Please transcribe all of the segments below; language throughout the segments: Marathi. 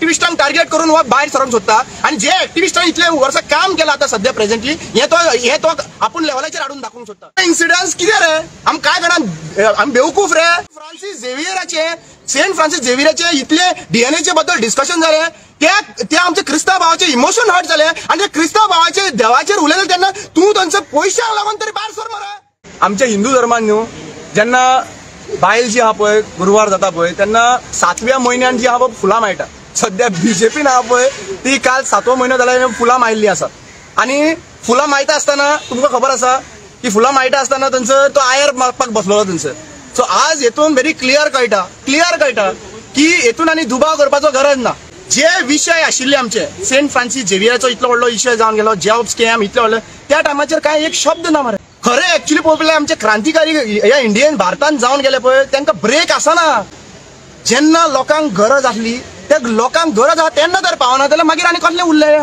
ऍक्टिव्हिस्टांक टार्गेट करून वा भायर सरोंक सोदता आणि जे ऍक्टिव्हिस्टांनी इतले वर्सां काम केलां आतां सध्या प्रेझेंटली हे तो आपूण लेवलाचेर हाडून दाखोवंक सोदता. इन्सिडन्स कितें रे आम काय जाणां आमी बेवकूफ रे. सेंट फ्रांसीस झेवियराचे इतले डीएनएचे बद्दल डिस्कशन जालें ते आमचे क्रिस्तांव भावाचे इमोशन हर्ट जाले आणि ते क्रिस्तांव भावाचे देवाचेर उलयले तेन्ना तूं तांच्या पयशांक लागून तरी भायर सर मरे. आमच्या हिंदू धर्मान न्हू जेन्ना बायल जी आहा पळय गुरुवार जाता पळय तेन्ना 7व्या म्हयन्यान जी आहा पळय फुलां माळटा. सध्या बीजेपीन आहा पळय ती काल 7वो म्हयनो जाल्यार फुलां माळिल्ली आसा आणि फुलां माळटा आसतना तुमकां खबर आसा की फुलां माळटा आसतना थंयसर तो आयर मारपाक बसलो थंयसर. सो आज हेतून व्हेरी क्लियर कळटा की हेतून आनी दुबाव करपाचो गरज ना. जे विषय आशिल्ले आमचे सेंट फ्रांसीस झेवियराचो इतलो व्हडलो विषय जावन गेलो जॉब स्कॅम इतलो व्हडलो त्या टायमाचेर काय एक शब्द ना मरे. खरे एक्चुअली पळोवपाक आमचे क्रांतिकारी ह्या इंडियन भारतान जावन गेले पळय तांकां ब्रेक आसना. जेन्ना लोकांक गरज आसली त्या लोकांक गरज आहा तेन्ना जर पावना जाल्यार मागीर आनी कसले उरले.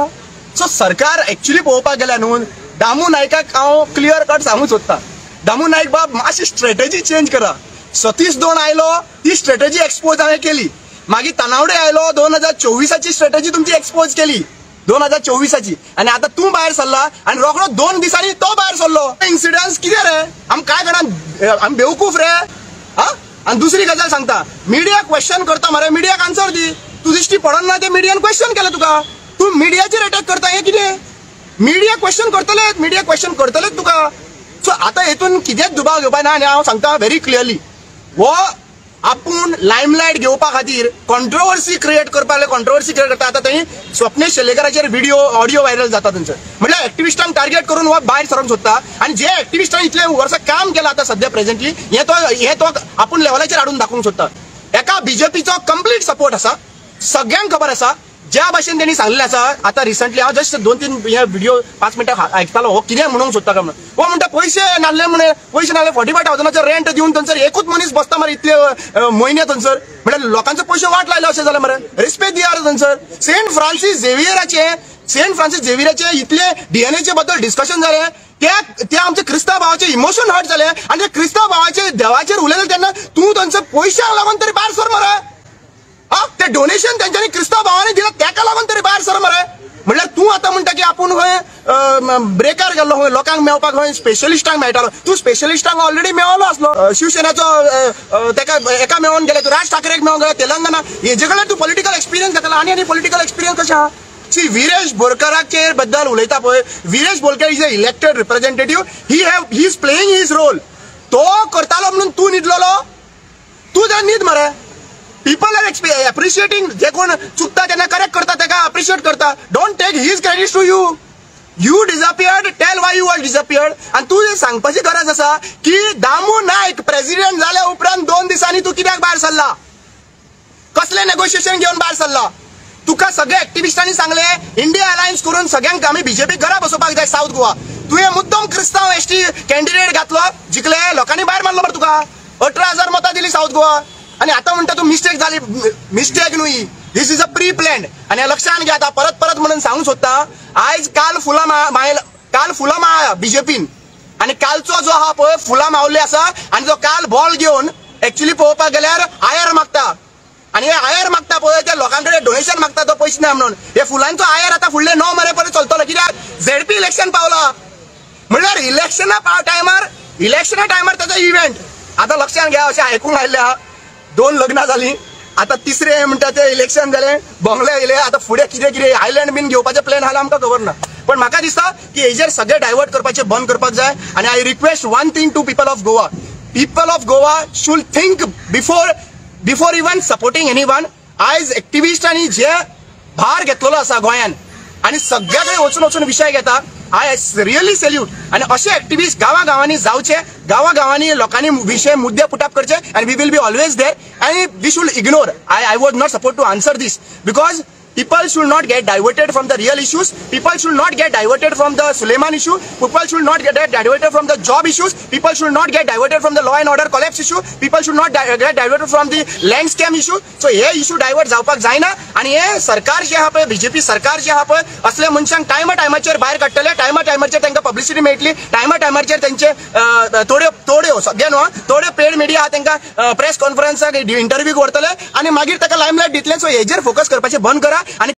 सो सरकार एक्चुअली पळोवपाक गेल्यार न्हू दामू नायकाक हांव क्लियर कट सांगूंक सोदता. दामू नायक बाब मातशी स्ट्रॅटेजी चेंज करा. सतीश दोन आयलो ती स्ट्रॅटेजी एक्सपोज हांवें केली. मागीर तनावडे आयलो 2024ची स्ट्रॅटेजी तुमची एक्सपोज केली 2024ची आणि आता तूं भायर सरला आणि रोखडो 2 दिसांनी तो भायर सरलो. इन्सिडन्स कितें रे आम काय जाणां आमी बेवकूफ रे. आणि दुसरी गजाल सांगता मिडिया क्वेश्चन करता मरे मिडियाक आन्सर दी. तू दिश्टी पडना ते मिडियान क्वेश्चन केलं तुका तू मिडियाचेर अटॅक करता हे कितें. मिडिया क्वेश्चन करतलेच तुका. सो आता हेतून कितेंच दुबाव घेवपा ना आणि हांव सांगता व्हेरी क्लियरली वो आपूण लायमलायट घेवपा खातीर कॉन्ट्रोवर्सी क्रिएट करता. आता थंय स्वप्नेश शेलेकराचेर व्हिडिओ ऑडिओ व्हायरल जाता थंयसर म्हटल्यार ऍक्टिव्हिस्टांक टार्गेट करून वा भायर सरोंक सोदता आणि जे ऍक्टिव्हिस्टांनी इतले वर्सां काम केलां आतां सध्या प्रेझेंटली हे तो आपूण लेवलाचेर हाडून दाखोवंक सोदता. एका बीजेपीचो कंप्लीट सपोर्ट आसा सगळ्यांक खबर आसा ज्या भाशेन त्यांनी सांगलेलें आसा. आता रिसंटली हांव जस्ट 2-3 व्हिडिओ 5 मिनटां आयकतालो हो कितें म्हणूंक सोदता काय म्हणून हो म्हणटा पैसे नासले 45,000 रेंट दिवन थंयसर एकूच मनीस बसता मरे इतले म्हयने थंयसर म्हळ्यार लोकांचे पयशे वाट लायले अशें जालें मरे. रिस्पेक्ट दिया थंयसर. सेंट फ्रांसीस झेवियराचे इतले डीएनएचे बद्दल डिस्कशन जाले ते आमचे क्रिस्तांव भावाचे इमोशन हर्ट जाले आणि ते क्रिस्तांव भावाचे देवाचेर उलयले तेन्ना तूं थंयसर पयशांक लागून तरी भायर सर मरे. ते डोनेशन त्यांच्यानी क्रिस्तांव भावांनी दिलं त्याका लागून तरी भायर सर मरे. म्हटल्यार तूं आतां म्हणटा की आपूण खंय ब्रेकार गेल्लो खंय लोकांक मेळपाक खंय स्पेशलिस्टांक मेळटालो. तूं स्पेशलिस्टांक ऑलरेडी मेळलो आसलो. शिवसेनेचो तेका एका मेळोन गेले तूं राज ठाकरेक मेळोन गेले तेलंगणा हेजे कडल्यान तूं पॉलिटिकल एक्सपिरियन्स घेतला आनी पॉलिटिकल एक्सपिरियन्स कशें आहा. सी विरेश बोरकाराचे बद्दल उलयता पळय Viresh Borkar is a elected representative he is playing his role. तो करतालो म्हणून तूं न्हिदलो तूं जर न्हीद मरे. पीपल आर एप्रिशिएटिंग जे कोण चुकता त्यांना करेक्ट करता तेका अप्रिशिएट करता. Don't take his credit to you disappeared tell why you are disappeared. आणि तू सांगपाची गरज आसा की दामू नायक प्रेसिडेंट जाल्या उपरांत 2 दिसांनी तू कित्याक भायर सरला कसले नेगोशिएशन घेऊन भायर सरला. तुका सगळे ऍक्टिव्हिस्टांनी सांगले इंडिया अलायन्स करून सगळ्यांक आमी बीजेपी घरा बसोवपाक जाय साऊथ गोवा. तुवें मुद्दम क्रिस्तांव एसटी कॅन्डिडेट घातलो जिखले लोकांनी भायर मारलो मरे तुका 18,000 मतां दिली साऊथ गोवा. आणि आता म्हणता तू मिस्टेक झाली मिस्टेक न्हू दिस इज अ प्री प्लॅन्ड. आणि लक्षात घ्या आता परत म्हणून सांगूंक सोदता आयज काल फुलां माळ्ळा बीजेपीन आणि कालचो जो आहा पळय फुलां मावल्ले आसा आणि जो काल बॉल घेवन एक्चुअली पळोवपाक गेल्यार आयर मागता आणि हे आयर मागता पळय त्या लोकांकडे डोनेशन मागता तो पयशे ना म्हणून. हे फुलांचो आयर आता फुडले 9 मरे पर्यंत चलतलो कित्याक झेडपी इलेक्शन पावला म्हणल्यार इलेक्शना टायमार त्याचा इव्हेंट. आता लक्षात घ्या अशें आयकूंक आयिल्लें आहा 2 लग्नां जालीं आता 3रे म्हणटा ते इलेक्शन जालें बंगले येयले. आता फुडें कितें आयलँड बीन घेवपाचे प्लॅन आहा आमकां खबर ना पण म्हाका दिसता की हेजेर सगळे डायवर्ट करपाचे बंद करपाक जाय. आणि I request one thing to people of Goa should think before even supporting anyone. आयज एक्टिव्हिस्टांनी जे भार घेतलेलो आसा गोंयान आणि सगळ्याकडे वचून विषय घेता आय रियली सॅल्यूट. आणि असे ऍक्टिव्हिस्ट गावागावांनी जावचे गावागावांनी लोकांनी विषय मुद्दे पुटअप करचे आणि we will be always there आणि we should ignore. I was not support to answer this because People should not get diverted from the real issues. People should not get diverted from the Suleiman issue. People should not get diverted from the job issues. People should not get diverted from the law and order collapse issue. People should not get diverted from the land scam issue. So हे इश्यू डायवर्ट जावपाक जायना आणि हे सरकार जे आहा पळय बीजेपी सरकार जे आहा पळय असले मनशांक टायमा टायमाचेर भायर काडटले टायमा टायमाचेर तांकां पब्लिसिटी मेळटली टायमा टायमाचेर तांचे थोड्यो सगळे न्हू थोड्यो पेड मिडिया आहा तांकां प्रेस कॉन्फरन्साक इंटरव्यूक व्हरतले आणि मागीर ताका लायमलायट दितले सो हेजेर फोकस करपाचें बंद करा आणि